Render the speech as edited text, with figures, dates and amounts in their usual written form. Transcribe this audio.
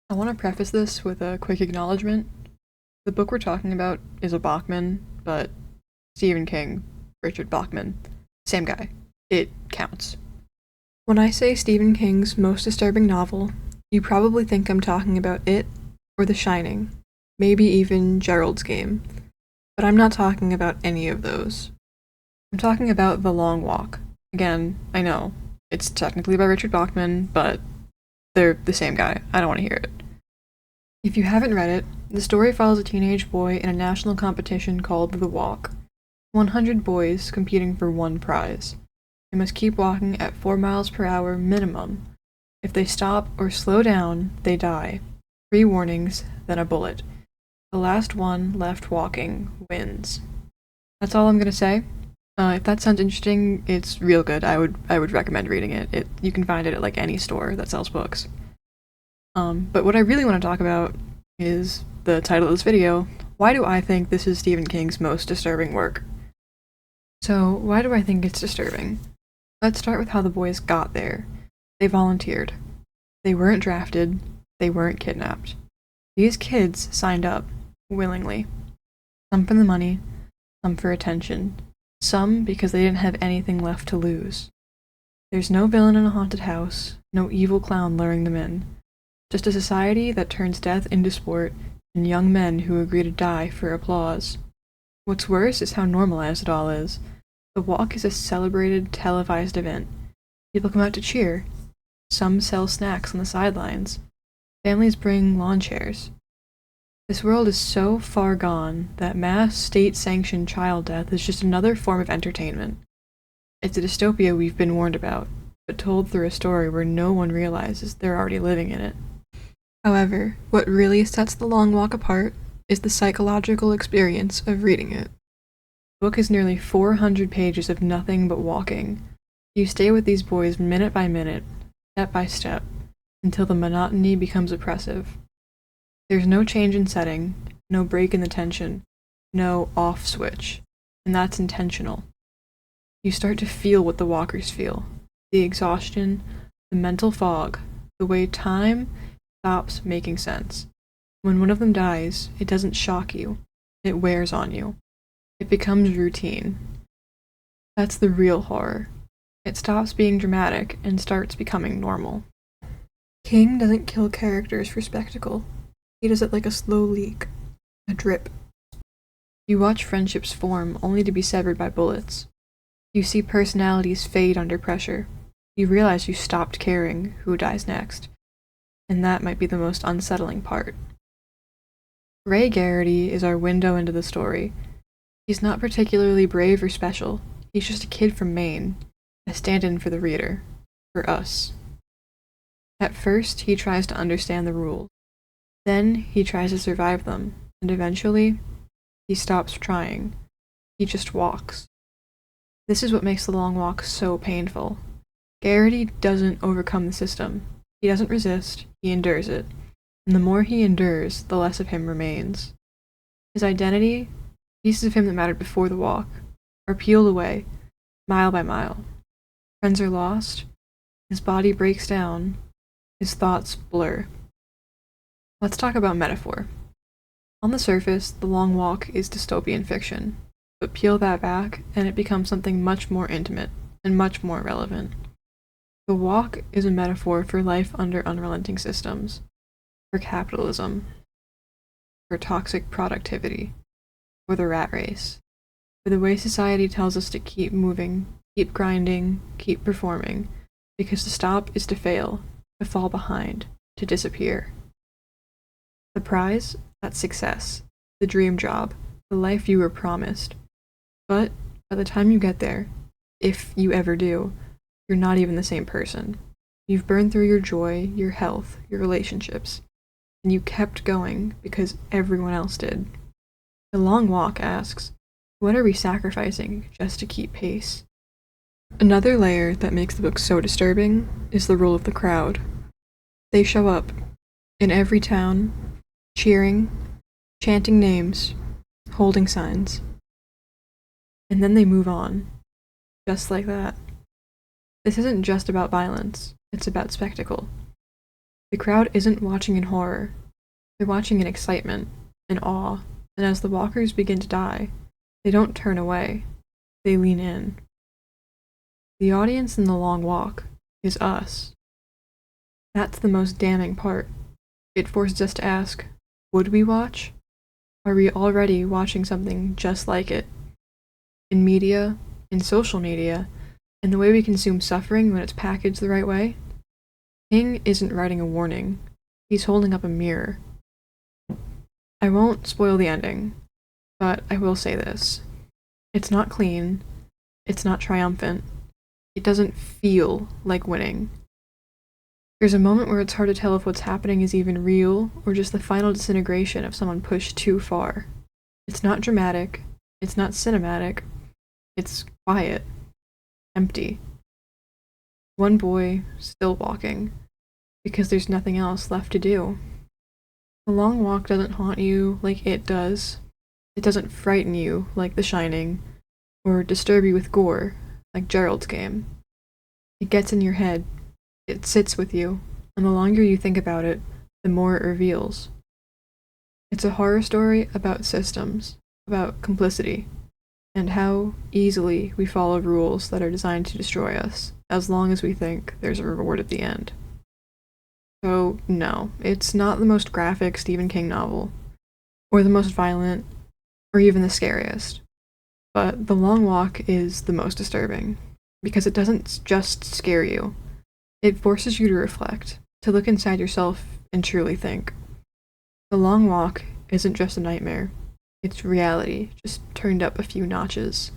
I want to preface this with a quick acknowledgement. The book we're talking about is a Bachman, but Stephen King, Richard Bachman, same guy. It counts. When I say Stephen King's most disturbing novel, you probably think I'm talking about It or The Shining, maybe even Gerald's Game, but I'm not talking about any of those. I'm talking about The Long Walk. Again, I know, it's technically by Richard Bachman, but they're the same guy. I don't want to hear it. If you haven't read it, the story follows a teenage boy in a national competition called The Walk. 100 boys competing for one prize. They must keep walking at 4 miles per hour minimum. If they stop or slow down, they die. 3 warnings, then a bullet. The last one left walking wins. That's all I'm gonna say. If that sounds interesting, it's real good. I would recommend reading it. You can find it at like any store that sells books. But what I really want to talk about is the title of this video. Why do I think this is Stephen King's most disturbing work? So, why do I think it's disturbing? Let's start with how the boys got there. They volunteered. They weren't drafted. They weren't kidnapped. These kids signed up, willingly. Some for the money, some for attention, some because they didn't have anything left to lose. There's no villain in a haunted house, no evil clown luring them in. Just a society that turns death into sport, and young men who agree to die for applause. What's worse is how normalized it all is. The walk is a celebrated, televised event. People come out to cheer. Some sell snacks on the sidelines. Families bring lawn chairs. This world is so far gone that mass, state-sanctioned child death is just another form of entertainment. It's a dystopia we've been warned about, but told through a story where no one realizes they're already living in it. However, what really sets The Long Walk apart is the psychological experience of reading it. The book is nearly 400 pages of nothing but walking. You stay with these boys minute by minute, step by step, until the monotony becomes oppressive. There's no change in setting, no break in the tension, no off switch, and that's intentional. You start to feel what the walkers feel, the exhaustion, the mental fog, the way time stops making sense. When one of them dies, it doesn't shock you. It wears on you. It becomes routine. That's the real horror. It stops being dramatic and starts becoming normal. King doesn't kill characters for spectacle. He does it like a slow leak, a drip. You watch friendships form only to be severed by bullets. You see personalities fade under pressure. You realize you stopped caring who dies next. And that might be the most unsettling part. Ray Garrity is our window into the story. He's not particularly brave or special. He's just a kid from Maine, a stand-in for the reader, for us. At first, he tries to understand the rules. Then, he tries to survive them, and eventually, he stops trying. He just walks. This is what makes The Long Walk so painful. Garrity doesn't overcome the system. He doesn't resist, he endures it. And the more he endures, the less of him remains. His identity, pieces of him that mattered before the walk, are peeled away, mile by mile. Friends are lost, his body breaks down, his thoughts blur. Let's talk about metaphor. On the surface, The Long Walk is dystopian fiction, but peel that back and it becomes something much more intimate and much more relevant. The walk is a metaphor for life under unrelenting systems, for capitalism, for toxic productivity, for the rat race, for the way society tells us to keep moving, keep grinding, keep performing, because to stop is to fail, to fall behind, to disappear. The prize? That's success, the dream job, the life you were promised. But by the time you get there, if you ever do, you're not even the same person. You've burned through your joy, your health, your relationships, and you kept going because everyone else did. The Long Walk asks, what are we sacrificing just to keep pace? Another layer that makes the book so disturbing is the role of the crowd. They show up, in every town, cheering, chanting names, holding signs. And then they move on, just like that. This isn't just about violence, it's about spectacle. The crowd isn't watching in horror, they're watching in excitement, in awe, and as the walkers begin to die, they don't turn away, they lean in. The audience in The Long Walk is us. That's the most damning part. It forces us to ask, would we watch? Are we already watching something just like it? In media, in social media, in the way we consume suffering when it's packaged the right way? King isn't writing a warning. He's holding up a mirror. I won't spoil the ending, but I will say this. It's not clean. It's not triumphant. It doesn't feel like winning. There's a moment where it's hard to tell if what's happening is even real or just the final disintegration of someone pushed too far. It's not dramatic. It's not cinematic. It's quiet. Empty. One boy still walking, because there's nothing else left to do. The Long Walk doesn't haunt you like it does. It doesn't frighten you like The Shining, or disturb you with gore like Gerald's Game. It gets in your head. It sits with you, and the longer you think about it, the more it reveals. It's a horror story about systems, about complicity, and how easily we follow rules that are designed to destroy us, as long as we think there's a reward at the end. So, no, it's not the most graphic Stephen King novel, or the most violent, or even the scariest. But The Long Walk is the most disturbing, because it doesn't just scare you. It forces you to reflect, to look inside yourself and truly think. The Long Walk isn't just a nightmare. It's reality, just turned up a few notches.